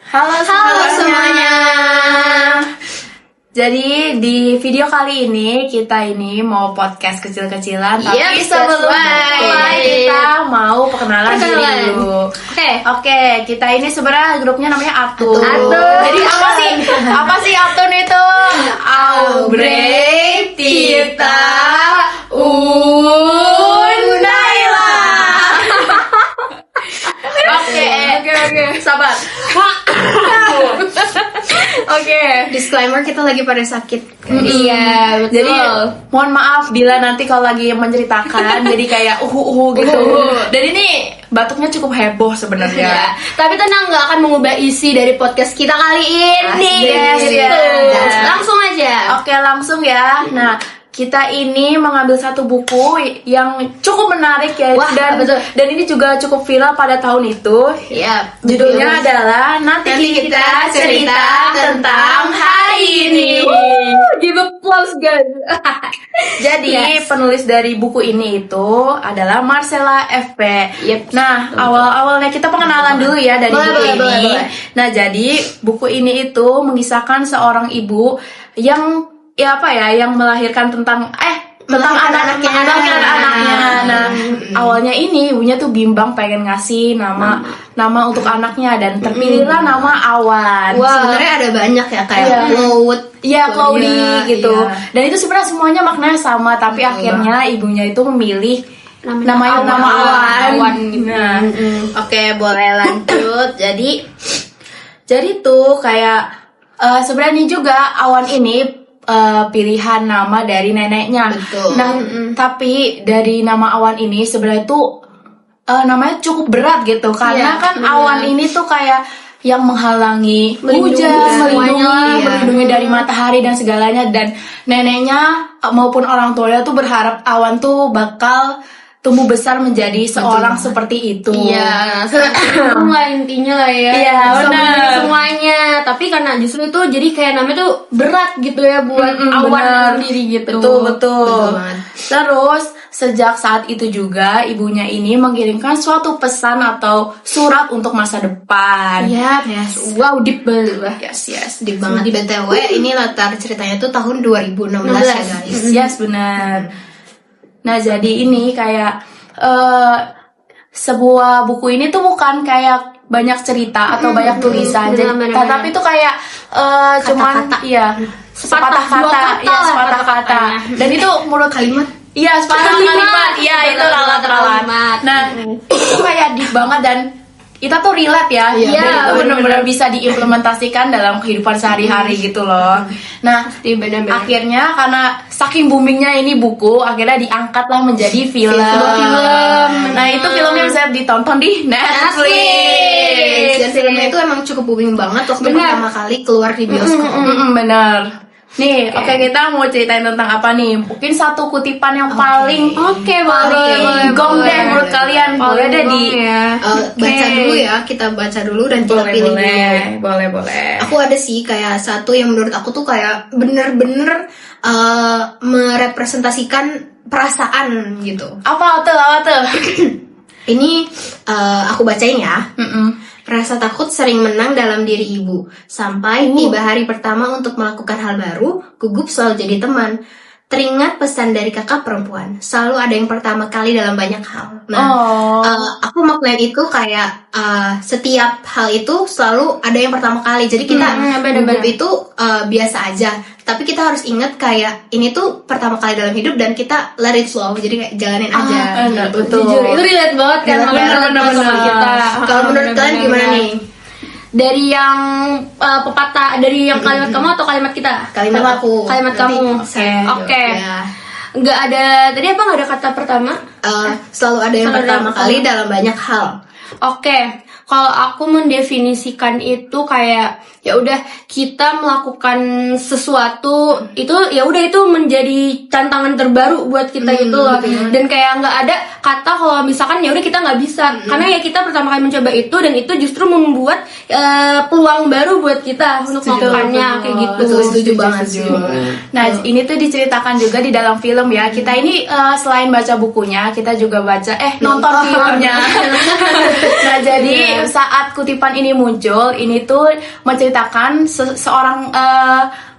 Halo semuanya. Jadi di video kali ini kita mau podcast kecil-kecilan, tapi sebelum mulai kita mau perkenalan diri dulu. Oke, kita ini sebenarnya grupnya namanya Atun. Jadi apa sih Atun itu? Aubrey, Tita, Naila. Oke, sabar. Oke. Disclaimer, kita lagi pada sakit. Iya, betul. Jadi mohon maaf bila nanti kalau lagi menceritakan jadi kayak gitu. Dan ini batuknya cukup heboh sebenarnya. Ya. Tapi tenang, nggak akan mengubah isi dari podcast kita kali ini. Langsung aja. Oke, langsung ya. Nah, kita ini mengambil satu buku yang cukup menarik ya. Wah, dan ini juga cukup viral pada tahun itu. Iya. Judulnya adalah Nanti Kita Cerita Tentang Hari Ini. Give applause guys. Jadi penulis dari buku ini itu adalah Marcella FP. Yep. Nah, awal-awalnya kita pengenalan dulu ya dari buku ini. Boleh. Nah, jadi buku ini itu mengisahkan seorang ibu yang yang melahirkan tentang anaknya. Nah, awalnya ini ibunya tuh bimbang pengen ngasih nama untuk anaknya dan terpilihlah nama Awan. Sebenarnya ada banyak ya kayak Claudie gitu. Dan itu sebenarnya semuanya maknanya sama, tapi akhirnya ibunya itu memilih nama Awan. Nah, Oke, boleh lanjut. Jadi tuh kayak sebenarnya ini juga Awan ini pilihan nama dari neneknya. Betul. Nah, tapi dari nama Awan ini sebenarnya tuh namanya cukup berat gitu karena Awan ini tuh kayak yang menghalangi hujan, melindungi dari matahari dan segalanya, dan neneknya maupun orang tuanya tuh berharap Awan tuh bakal tumbuh besar menjadi seorang seperti itu. Iya, semua intinya lah ya. Iya, benar. Semuanya. Tapi karena justru itu jadi kayak namanya tuh berat gitu ya buat Awan sendiri gitu. Betul. Terus sejak saat itu juga ibunya ini mengirimkan suatu pesan atau surat untuk masa depan. Yes. Wow, deep banget. Yes. Deep banget. Di BTW ini latar ceritanya tuh tahun 2016 ya guys. Yes, benar. Nah, jadi ini kayak sebuah buku ini tuh bukan kayak banyak cerita atau banyak tulisan, tapi itu kayak cuman sepatah kata. Dan itu menurut Kalimat. Iya, sepatah kalimat. Iya, itu ralat-ralat. Nah, itu kayak deep banget dan kita tuh relate ya. Dan itu benar-benar bisa diimplementasikan dalam kehidupan sehari-hari gitu loh. Nah, akhirnya karena saking boomingnya ini buku, akhirnya diangkatlah menjadi film. Nah, itu filmnya bisa ditonton di Netflix. Dan filmnya itu emang cukup booming banget waktu pertama kali keluar di bioskop. Bener. Nih, oke, kita mau ceritain tentang apa nih? Mungkin satu kutipan yang paling boleh. gong deh menurut kalian. Boleh deh Baca dulu ya, kita baca dulu dan kita pilih dulu. Boleh. Aku ada sih kayak satu yang menurut aku tuh kayak bener-bener merepresentasikan perasaan gitu. Apa tuh? Ini aku bacain ya. Rasa takut sering menang dalam diri ibu. Sampai tiba hari pertama untuk melakukan hal baru, gugup selalu jadi teman. Teringat pesan dari kakak perempuan, selalu ada yang pertama kali dalam banyak hal. Nah, aku maknain itu kayak setiap hal itu selalu ada yang pertama kali. Jadi kita gugup itu biasa aja. Tapi kita harus ingat kayak ini tuh pertama kali dalam hidup dan kita let it flow. Jadi kayak jalanin aja. Betul. Jujur, itu relate banget kan sama kita. Kalau menurut kalian gimana nih? Dari yang pepatah, dari yang kalimat kamu atau kalimat kita? Kalimat aku. Kalimat kamu. Oke. Nggak ada, tadi apa nggak ada kata pertama? Selalu ada yang pertama kali dalam banyak hal. Oke. Kalau aku mendefinisikan itu kayak ya udah kita melakukan sesuatu itu ya udah itu menjadi tantangan terbaru buat kita gitu loh. Dan kayak nggak ada kata kalau misalkan ya udah kita nggak bisa, karena ya kita pertama kali mencoba itu dan itu justru membuat peluang baru buat kita untuk melakukannya kayak gitu. Setuju banget sih. Nah, ini tuh diceritakan juga di dalam film ya. Kita ini selain baca bukunya, kita juga baca nonton filmnya. Nah, jadi saat kutipan ini muncul, ini tuh menceritakan seorang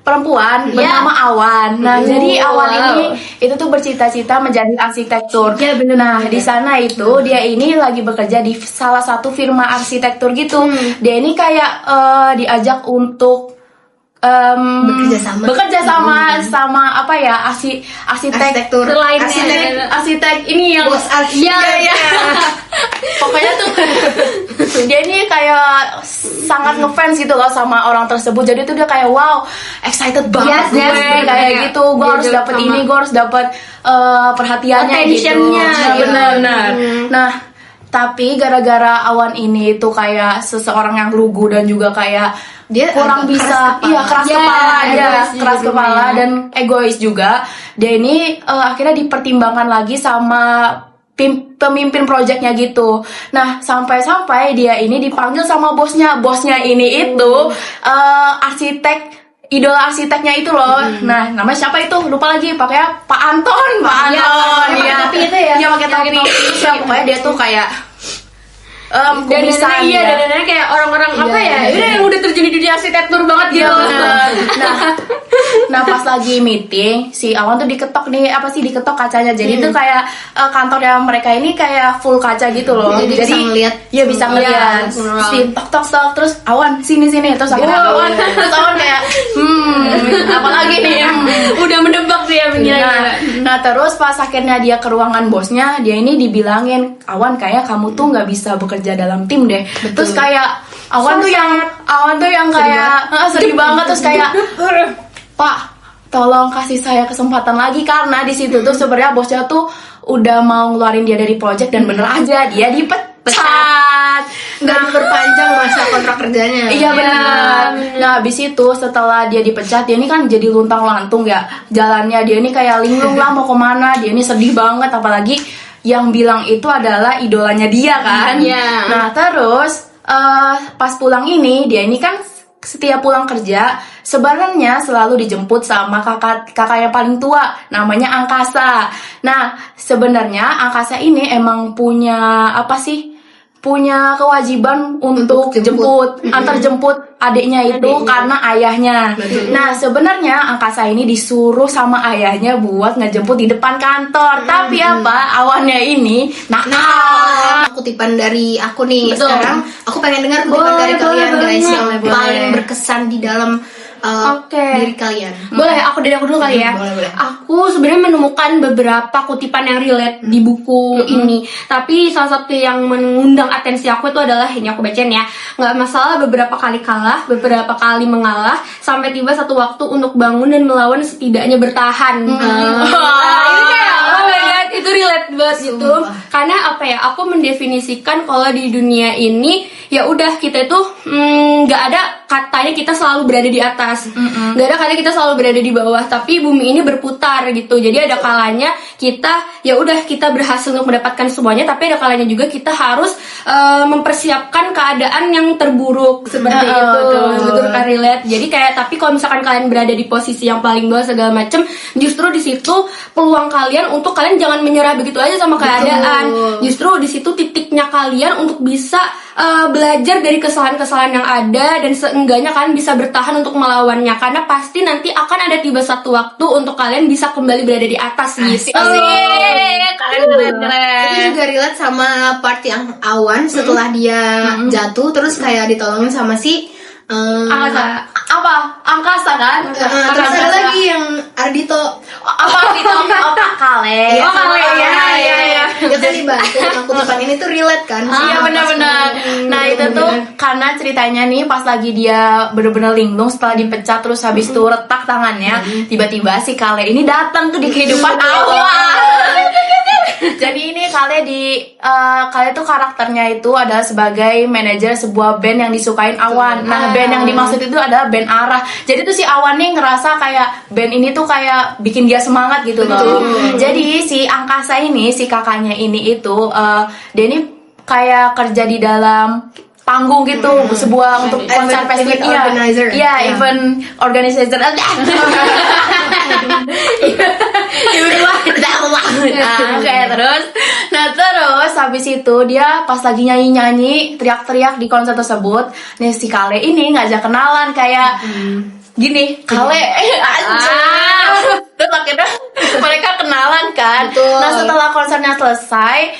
perempuan bernama Awan. Nah, jadi Awan ini itu tuh bercita-cita menjadi arsitektur. Ya, bener. Nah, di sana itu dia ini lagi bekerja di salah satu firma arsitektur gitu. Dia ini kayak diajak untuk bekerja sama apa ya arsitek Arsitektur. arsitek ini yang Bos arsitek. ya. Pokoknya tuh dia ini kayak sangat ngefans gitu loh sama orang tersebut. Jadi tuh dia kayak wow, excited banget gue kayak gitu. Gue harus dapet ini, gue harus dapet perhatiannya gitu. Benar. Nah, tapi gara-gara Awan ini tuh kayak seseorang yang lugu dan juga kayak Dia kurang agak bisa, keras kepala dan egois juga. Dia ini akhirnya dipertimbangkan lagi sama pemimpin proyeknya gitu. Nah, sampai-sampai dia ini dipanggil sama bosnya. Bosnya ini itu idola arsiteknya itu loh. Nah, namanya siapa itu? Lupa lagi. Pakai Pak Anton. Tapi itu ya. Dia pakai topi. Pokoknya dia tuh kayak kumisan dan kayak orang-orang apa ya yang udah terjun di dunia arsitektur banget gitu. Nah, pas lagi meeting si Awan tuh diketok diketok kacanya. Jadi itu kayak kantornya mereka ini kayak full kaca gitu loh. Jadi bisa ngeliat. Iya, bisa ngeliat. Tok terus Awan sini terus akhirnya Awan kayak apa lagi nih? Udah mendebak dia Nah, terus pas akhirnya dia ke ruangan bosnya, dia ini dibilangin, Awan kayak kamu tuh nggak bisa bekerja dalam tim deh. Terus kayak Awan tuh yang kayak sedih banget terus kayak Pak, tolong kasih saya kesempatan lagi karena di situ tuh sebenarnya bosnya tuh udah mau ngeluarin dia dari project dan bener aja dia dipecat. Nggak diperpanjang masa kontrak kerjanya. Iya benar. Nah, habis itu setelah dia dipecat, dia ini kan jadi luntang-lantung ya jalannya. Dia ini kayak linglung lah mau kemana. Dia ini sedih banget, apalagi yang bilang itu adalah idolanya dia kan. Nah, terus pas pulang ini, dia ini kan setiap pulang kerja sebenarnya selalu dijemput sama kakak yang paling tua, namanya Angkasa. Nah, sebenarnya Angkasa ini emang punya punya kewajiban untuk antar jemput adiknya itu karena ayahnya. Nah, sebenarnya Angkasa ini disuruh sama ayahnya buat ngejemput di depan kantor. Tapi Awannya ini kutipan dari aku nih. Sekarang aku pengen dengar kutipan dari kalian guys yang paling berkesan di dalam diri kalian. Boleh aku dulu kali ya. Boleh. Aku sebenarnya menemukan beberapa kutipan yang relate di buku ini. Tapi salah satu yang mengundang atensi aku itu adalah ini, aku bacain ya. Nggak masalah beberapa kali kalah, beberapa kali mengalah, sampai tiba satu waktu untuk bangun dan melawan, setidaknya bertahan. Ini kayak itu relate banget gitu. Karena aku mendefinisikan kalau di dunia ini ya udah kita itu nggak ada katanya kita selalu berada di atas, nggak ada katanya kita selalu berada di bawah, tapi bumi ini berputar gitu. Jadi ada kalanya kita ya udah kita berhasil untuk mendapatkan semuanya, tapi ada kalanya juga kita harus mempersiapkan keadaan yang terburuk seperti itu. Betul kan, relate. Jadi kayak tapi kalau misalkan kalian berada di posisi yang paling bawah segala macem, justru di situ peluang kalian untuk kalian jangan menyerah begitu aja sama keadaan. Justru di situ titiknya kalian untuk bisa belajar dari kesalahan-kesalahan yang ada dan seenggaknya kalian bisa bertahan untuk melawannya, karena pasti nanti akan ada tiba satu waktu untuk kalian bisa kembali berada di atas gitu. Keren. Itu juga relate sama part yang Awan setelah dia jatuh terus kayak ditolongin sama si Angkasa kan? Terus ada lagi yang Ardito. Ardito? Kale. Iya. Dia kan dibantu. Kutipan ini tuh relate kan? Iya, benar-benar. Nah, itu tuh karena ceritanya nih pas lagi dia bener-bener linglung setelah dipecat, terus habis itu retak tangannya, tiba-tiba si Kale ini datang tuh di kehidupan Awan. Jadi ini Kale tuh karakternya itu adalah sebagai manajer sebuah band yang disukain Awan. Nah, band yang dimaksud itu adalah band Arah. Jadi tuh si Awan nih ngerasa kayak band ini tuh kayak bikin dia semangat gitu loh. Jadi si Angkasa ini, si kakaknya ini itu dia ini kayak kerja di dalam panggung gitu, sebuah untuk konser festival. Iya, event organizer. Terus habis itu dia pas lagi nyanyi teriak-teriak di konser tersebut, nih si Kale ini ngajak kenalan kayak gini, Kale terus akhirnya mereka kenalan kan. Nah setelah konsernya selesai,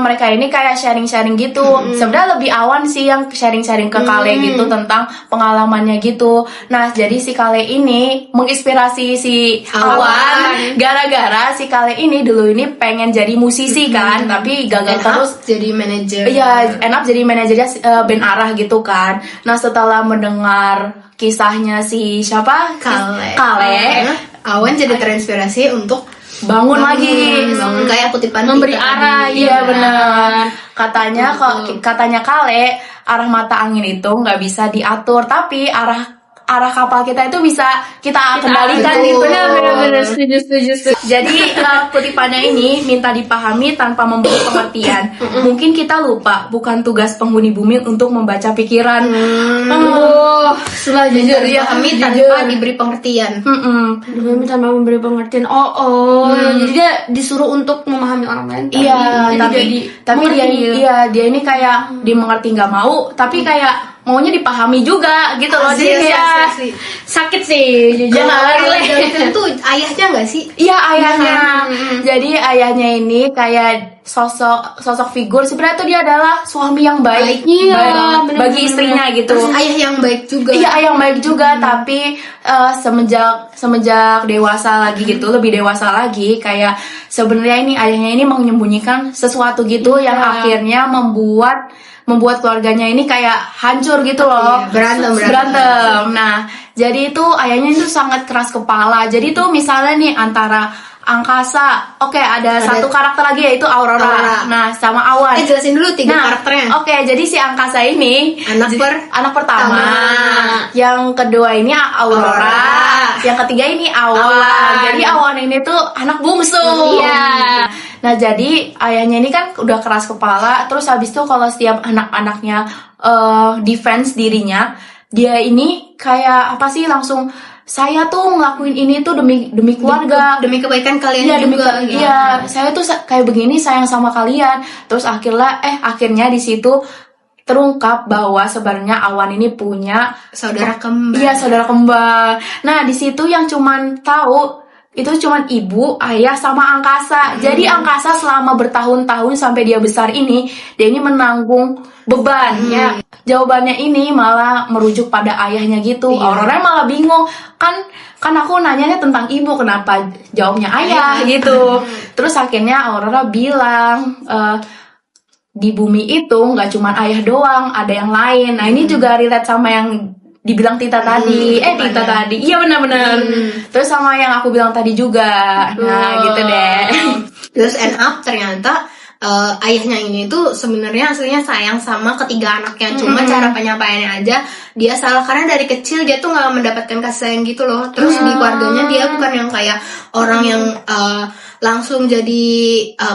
mereka ini kayak sharing-sharing gitu. Sebenarnya lebih Awan sih yang sharing-sharing ke Kale gitu tentang pengalamannya gitu. Nah jadi si Kale ini menginspirasi si Awan gara-gara si Kale ini dulu ini pengen jadi musisi kan, tapi gagal terus jadi manajer. Iya, enak jadi manajernya band Arah gitu kan. Nah setelah mendengar kisahnya si siapa? Kale. Awan jadi terinspirasi untuk bangun lagi, kayak kutipan memberi kita arah. tadi. Iya benar. Katanya Kale, arah mata angin itu nggak bisa diatur, tapi arah kapal kita itu bisa kita kendalikan gitu. Benar, setuju. Jadi kutipannya ini minta dipahami tanpa memberi pengertian. Mungkin kita lupa, bukan tugas penghuni bumi untuk membaca pikiran. Sudah jujur ya, Kami tanpa diberi pengertian. Dipahami tanpa memberi pengertian. Jadi dia disuruh untuk memahami orang lain. Iya, tapi dia ini kayak dimengerti nggak mau, tapi kayak maunya dipahami juga gitu loh. Jadi Asli. Sakit sih jujur. Itu ayahnya nggak sih? Iya ayahnya. Jadi ayahnya ini kayak sosok figur sebenarnya tuh dia adalah suami yang baik, bagi istrinya gitu. Terus ayah yang baik juga. Iya ayah yang baik juga, tapi semenjak dewasa lagi gitu, lebih dewasa lagi, kayak sebenarnya ini ayahnya ini menyembunyikan sesuatu gitu yang akhirnya membuat keluarganya ini kayak hancur gitu loh. Berantem. Nah, jadi itu ayahnya itu sangat keras kepala. Jadi tuh misalnya nih antara Angkasa, ada satu karakter lagi yaitu Aurora. Nah, sama Awan. Jelasin dulu 3 karakternya. Jadi si Angkasa ini anak pertama. Yang kedua ini Aurora. Yang ketiga ini Awan. Jadi Awan ini tuh anak bungsu. Iya. Nah jadi ayahnya ini kan udah keras kepala. Terus habis itu kalau setiap anak-anaknya defense dirinya, dia ini kayak apa sih, langsung saya tuh ngelakuin ini tuh demi keluarga, demi kebaikan kalian juga. Iya, saya tuh kayak begini sayang sama kalian. Terus akhirnya di situ terungkap bahwa sebenarnya Awan ini punya saudara kembar. Iya, saudara kembar. Nah, di situ yang cuman tahu itu cuman ibu, ayah, sama Angkasa. Jadi Angkasa selama bertahun-tahun sampai dia besar ini, dia ini menanggung beban. Ya, jawabannya ini malah merujuk pada ayahnya gitu. Aurora malah bingung. Kan aku nanyanya tentang ibu, kenapa jawabnya ayah gitu. Terus akhirnya Aurora bilang, di bumi itu nggak cuma ayah doang, ada yang lain. Nah ini juga relate sama yang dibilang Tita tadi. Tita tadi. Iya benar-benar. Terus sama yang aku bilang tadi juga. Nah gitu deh. Terus end up ternyata ayahnya ini tuh sebenarnya aslinya sayang sama ketiga anaknya. Cuma cara penyampaiannya aja dia salah, karena dari kecil dia tuh nggak mendapatkan kasih sayang gitu loh. Terus di keluarganya dia bukan yang kayak orang yang langsung jadi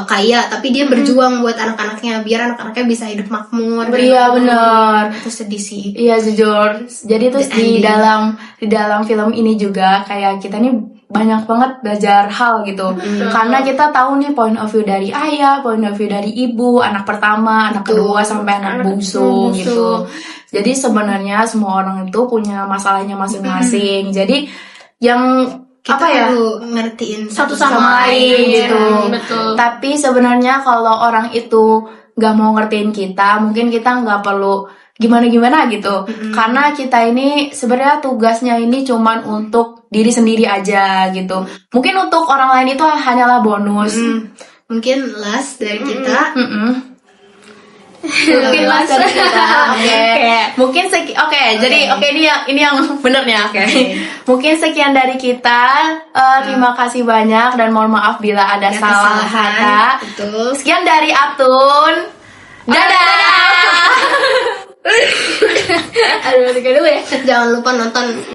kaya, tapi dia berjuang buat anak-anaknya biar anak-anaknya bisa hidup makmur. Iya benar. Itu sedih sih. Iya jujur. Jadi terus di dalam film ini juga kayak kita nih banyak banget belajar hal gitu. Karena kita tahu nih point of view dari ayah, point of view dari ibu, anak pertama, anak kedua sampai anak bungsu gitu. Jadi sebenarnya semua orang itu punya masalahnya masing-masing. Jadi yang kita perlu ngertiin satu sama lain gitu. Betul. Tapi sebenarnya kalau orang itu nggak mau ngertiin kita, mungkin kita nggak perlu gimana gitu. Karena kita ini sebenarnya tugasnya ini cuman untuk diri sendiri aja gitu. Mungkin untuk orang lain itu hanyalah bonus. Mungkin last dari kita. Mungkin Mas. dari kita. Oke. Oke. Mungkin jadi ini yang bener nih, oke. Mungkin sekian dari kita. Terima kasih banyak dan mohon maaf bila ada salah kata. Betul. Sekian dari Aptun. Dadah. Aduh, dulu ya. Jangan lupa nonton